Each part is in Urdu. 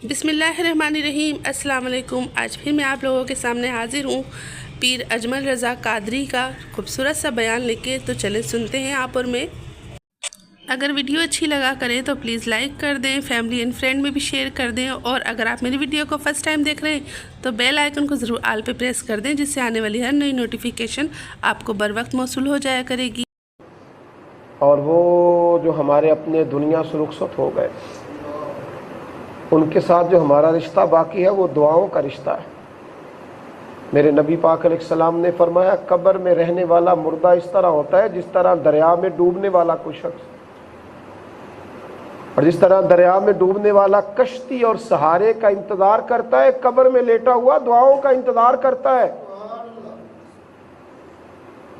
بسم اللہ الرحمن الرحیم۔ السلام علیکم۔ آج پھر میں آپ لوگوں کے سامنے حاضر ہوں پیر اجمل رضا قادری کا خوبصورت سا بیان لے کے، تو چلیں سنتے ہیں آپ اور میں۔ اگر ویڈیو اچھی لگا کریں تو پلیز لائک کر دیں، فیملی اینڈ فرینڈ میں بھی شیئر کر دیں، اور اگر آپ میری ویڈیو کو فرسٹ ٹائم دیکھ رہے ہیں تو بیل آئیکن کو ضرور آل پہ پریس کر دیں، جس سے آنے والی ہر نئی نوٹیفیکیشن آپ کو بر وقت موصول ہو جایا کرے گی۔ اور وہ جو ہمارے اپنے دنیا سے رخصت ہو گئے، ان کے ساتھ جو ہمارا رشتہ باقی ہے وہ دعاؤں کا رشتہ ہے۔ میرے نبی پاک علیہ السلام نے فرمایا، قبر میں رہنے والا مردہ اس طرح ہوتا ہے جس طرح دریا میں ڈوبنے والا کوئی شخص، اور جس طرح دریا میں ڈوبنے والا کشتی اور سہارے کا انتظار کرتا ہے، قبر میں لیٹا ہوا دعاؤں کا انتظار کرتا ہے۔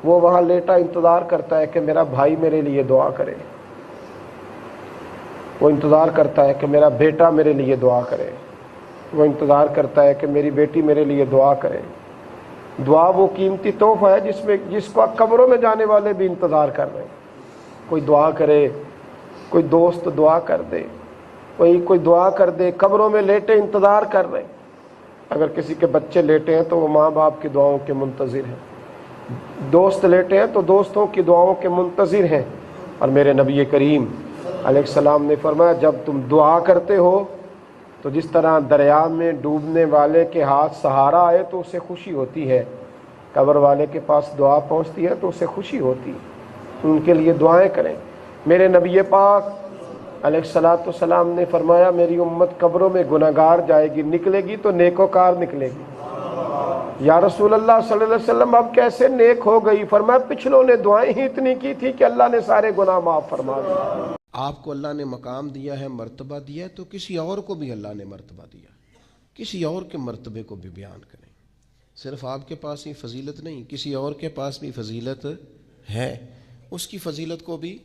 وہ وہاں لیٹا انتظار کرتا ہے کہ میرا بھائی میرے لیے دعا کرے، وہ انتظار کرتا ہے کہ میرا بیٹا میرے لیے دعا کرے، وہ انتظار کرتا ہے کہ میری بیٹی میرے لیے دعا کرے۔ دعا وہ قیمتی تحفہ ہے جس کو قبروں میں جانے والے بھی انتظار کر رہے ہیں۔ کوئی دعا کرے، کوئی دوست دعا کر دے، کوئی دعا کر دے، قبروں میں لیٹے انتظار کر رہے ہیں۔ اگر کسی کے بچے لیٹے ہیں تو وہ ماں باپ کی دعاؤں کے منتظر ہیں، دوست لیٹے ہیں تو دوستوں کی دعاؤں کے منتظر ہیں۔ اور میرے نبی کریم علیہ السلام نے فرمایا، جب تم دعا کرتے ہو تو جس طرح دریا میں ڈوبنے والے کے ہاتھ سہارا آئے تو اسے خوشی ہوتی ہے، قبر والے کے پاس دعا پہنچتی ہے تو اسے خوشی ہوتی ہے۔ ان کے لیے دعائیں کریں۔ میرے نبی پاک علیہ السلام نے فرمایا، میری امت قبروں میں گناہگار جائے گی، نکلے گی تو نیکوکار نکلے گی۔ یا رسول اللہ صلی اللہ علیہ وسلم، اب کیسے نیک ہو گئی؟ فرمایا، پچھلوں نے دعائیں ہی اتنی کی تھی کہ اللہ نے سارے گناہ معاف فرما دیے۔ آپ کو اللہ نے مقام دیا ہے، مرتبہ دیا ہے، تو کسی اور کو بھی اللہ نے مرتبہ دیا، کسی اور کے مرتبے کو بھی بیان کریں۔ صرف آپ کے پاس ہی فضیلت نہیں، کسی اور کے پاس بھی فضیلت ہے، اس کی فضیلت کو بھی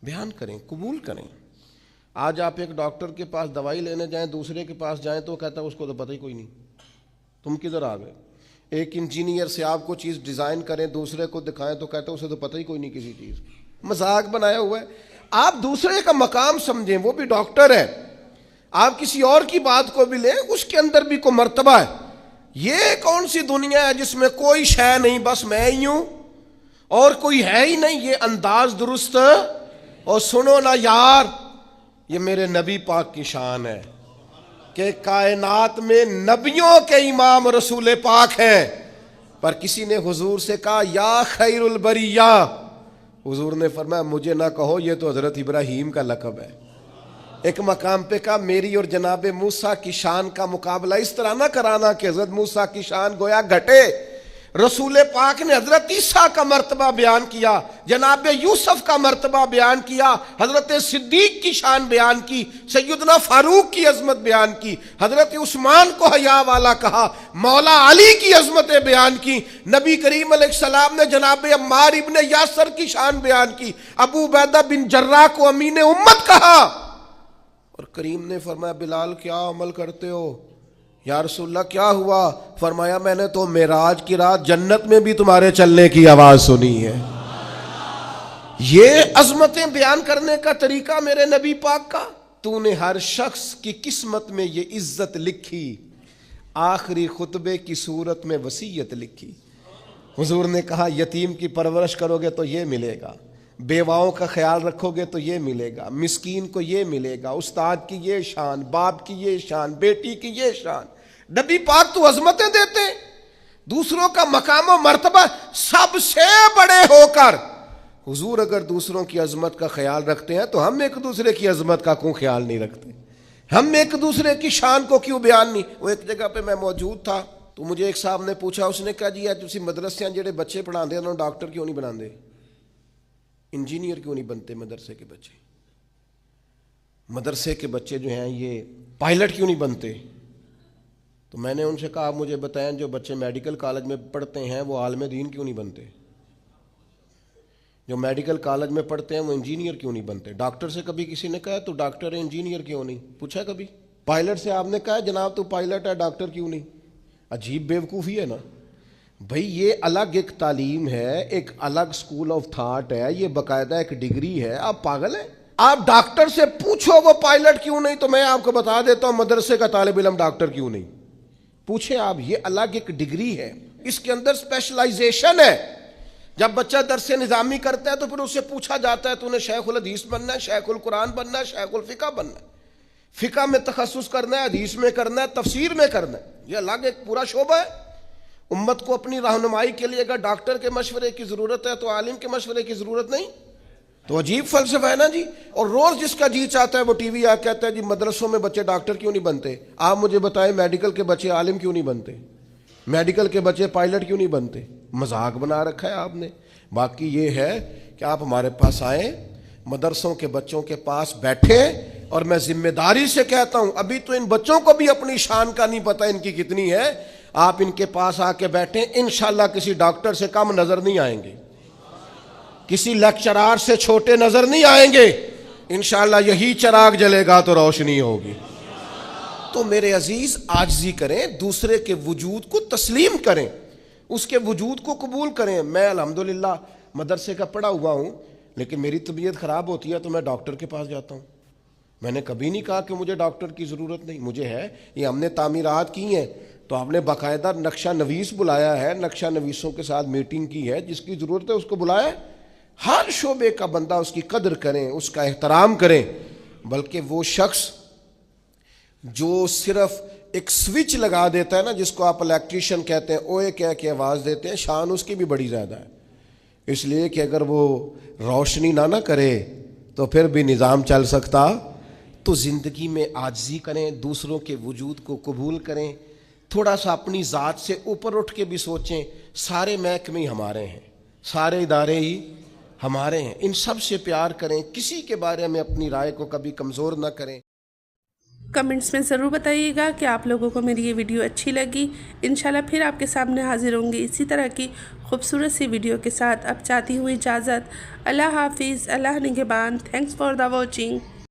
بیان کریں، قبول کریں۔ آج آپ ایک ڈاکٹر کے پاس دوائی لینے جائیں، دوسرے کے پاس جائیں تو کہتا ہے اس کو تو پتہ ہی کوئی نہیں، تم کدھر آ گئے۔ ایک انجینئر سے آپ کو چیز ڈیزائن کریں، دوسرے کو دکھائیں تو کہتا ہے اسے تو پتہ ہی کوئی نہیں کسی چیز۔ مذاق بنایا ہوا ہے۔ آپ دوسرے کا مقام سمجھیں، وہ بھی ڈاکٹر ہے، آپ کسی اور کی بات کو بھی لیں، اس کے اندر بھی کوئی مرتبہ ہے۔ یہ کون سی دنیا ہے جس میں کوئی شے نہیں، بس میں ہی ہوں اور کوئی ہے ہی نہیں؟ یہ انداز درست اور سنو نا یار، یہ میرے نبی پاک کی شان ہے کہ کائنات میں نبیوں کے امام رسول پاک ہیں، پر کسی نے حضور سے کہا یا خیر البریہ، حضور نے فرمایا مجھے نہ کہو، یہ تو حضرت ابراہیم کا لقب ہے۔ ایک مقام پہ کہا میری اور جناب موسیٰ کی شان کا مقابلہ اس طرح نہ کرانا کہ حضرت موسیٰ کی شان گویا گھٹے۔ رسول پاک نے حضرت عیسیٰ کا مرتبہ بیان کیا، جناب یوسف کا مرتبہ بیان کیا، حضرت صدیق کی شان بیان کی، سیدنا فاروق کی عظمت بیان کی، حضرت عثمان کو حیا والا کہا، مولا علی کی عظمتیں بیان کی، نبی کریم علیہ السلام نے جناب عمار ابن یاسر کی شان بیان کی، ابو عبیدہ بن جراح کو امین امت کہا، اور کریم نے فرمایا بلال کیا عمل کرتے ہو؟ یا رسول اللہ کیا ہوا؟ فرمایا میں نے تو معراج کی رات جنت میں بھی تمہارے چلنے کی آواز سنی ہے۔ یہ عظمتیں بیان کرنے کا طریقہ میرے نبی پاک کا۔ تو نے ہر شخص کی قسمت میں یہ عزت لکھی، آخری خطبے کی صورت میں وصیت لکھی۔ حضور نے کہا یتیم کی پرورش کرو گے تو یہ ملے گا، بیواؤں کا خیال رکھو گے تو یہ ملے گا، مسکین کو یہ ملے گا، استاد کی یہ شان، باپ کی یہ شان، بیٹی کی یہ شان۔ نبی پاک تو عظمتیں دیتے، دوسروں کا مقام و مرتبہ سب سے بڑے ہو کر حضور اگر دوسروں کی عظمت کا خیال رکھتے ہیں تو ہم ایک دوسرے کی عظمت کا کیوں خیال نہیں رکھتے؟ ہم ایک دوسرے کی شان کو کیوں بیان نہیں؟ وہ ایک جگہ پہ میں موجود تھا تو مجھے ایک صاحب نے پوچھا، اس نے کہا جی تسی مدرسے جڑے بچے پڑھاندے انہوں ڈاکٹر کیوں نہیں بناندے، انجینئر کیوں نہیں بنتے مدرسے کے بچے، مدرسے کے بچے جو ہیں یہ پائلٹ کیوں نہیں بنتے؟ تو میں نے ان سے کہا آپ مجھے بتائیں جو بچے میڈیکل کالج میں پڑھتے ہیں وہ عالم دین کیوں نہیں بنتے؟ جو میڈیکل کالج میں پڑھتے ہیں وہ انجینئر کیوں نہیں بنتے؟ ڈاکٹر سے کبھی کسی نے کہا تو ڈاکٹر ہے انجینئر کیوں نہیں؟ پوچھا کبھی؟ پائلٹ سے آپ نے کہا جناب تو پائلٹ ہے ڈاکٹر کیوں نہیں؟ عجیب بیوقوفی ہے نا بھئی، یہ الگ ایک تعلیم ہے، ایک الگ سکول آف تھاٹ ہے، یہ باقاعدہ ایک ڈگری ہے۔ آپ پاگل ہیں؟ آپ ڈاکٹر سے پوچھو وہ پائلٹ کیوں نہیں، تو میں آپ کو بتا دیتا ہوں مدرسے کا طالب علم ڈاکٹر کیوں نہیں. پوچھیں آپ، یہ الگ ایک ڈگری ہے، اس کے اندر اسپیشلائزیشن ہے. جب بچہ درس نظامی کرتا ہے تو پھر اس سے پوچھا جاتا ہے تو انہیں شیخ الحدیث بننا ہے، شیخ القرآن بننا ہے، شیخ الفقہ بننا ہے، فقہ میں تخصص کرنا ہے، حدیث میں کرنا ہے، تفسیر میں کرنا ہے. یہ الگ ایک پورا شعبہ ہے. امت کو اپنی رہنمائی کے لیے اگر ڈاکٹر کے مشورے کی ضرورت ہے تو عالم کے مشورے کی ضرورت نہیں. تو عجیب فلسفہ ہے نا جی. اور روز جس کا جی چاہتا ہے وہ ٹی وی آ کہتا ہے جی مدرسوں میں بچے ڈاکٹر کیوں نہیں بنتے. آپ مجھے بتائیں میڈیکل کے بچے عالم کیوں نہیں بنتے، میڈیکل کے بچے پائلٹ کیوں نہیں بنتے. مذاق بنا رکھا ہے آپ نے. باقی یہ ہے کہ آپ ہمارے پاس آئیں، مدرسوں کے بچوں کے پاس بیٹھیں، اور میں ذمہ داری سے کہتا ہوں ابھی تو ان بچوں کو بھی اپنی شان کا نہیں پتہ ان کی کتنی ہے. آپ ان کے پاس آ کے بیٹھیں، انشاءاللہ کسی ڈاکٹر سے کم نظر نہیں آئیں گے، کسی لیکچرار سے چھوٹے نظر نہیں آئیں گے. انشاءاللہ یہی چراغ جلے گا تو روشنی ہوگی. تو میرے عزیز عاجزی کریں، دوسرے کے وجود کو تسلیم کریں، اس کے وجود کو قبول کریں. میں الحمدللہ مدرسے کا پڑھا ہوا ہوں، لیکن میری طبیعت خراب ہوتی ہے تو میں ڈاکٹر کے پاس جاتا ہوں. میں نے کبھی نہیں کہا کہ مجھے ڈاکٹر کی ضرورت نہیں، مجھے ہے. یہ ہم نے تعمیرات کی ہیں تو ہم نے باقاعدہ نقشہ نویس بلایا ہے، نقشہ نویسوں کے ساتھ میٹنگ کی ہے، جس کی ضرورت ہے اس کو بلایا ہے. ہر شعبے کا بندہ اس کی قدر کریں، اس کا احترام کریں. بلکہ وہ شخص جو صرف ایک سوئچ لگا دیتا ہے نا، جس کو آپ الیکٹریشین کہتے ہیں، اوے کہہ کے آواز دیتے ہیں، شان اس کی بھی بڑی زیادہ ہے. اس لیے کہ اگر وہ روشنی نہ کرے تو پھر بھی نظام چل سکتا. تو زندگی میں عاجزی کریں، دوسروں کے وجود کو قبول کریں، تھوڑا سا اپنی ذات سے اوپر اٹھ کے بھی سوچیں. سارے محکمے ہمارے ہیں، سارے ادارے ہی ہمارے ہیں، ان سب سے پیار کریں، کسی کے بارے میں اپنی رائے کو کبھی کمزور نہ کریں. کمنٹس میں ضرور بتائیے گا کہ آپ لوگوں کو میری یہ ویڈیو اچھی لگی. انشاءاللہ پھر آپ کے سامنے حاضر ہوں گی اسی طرح کی خوبصورت سی ویڈیو کے ساتھ. اب چاہتی ہوں اجازت. اللہ حافظ، اللہ نگہبان. Thanks for the watching.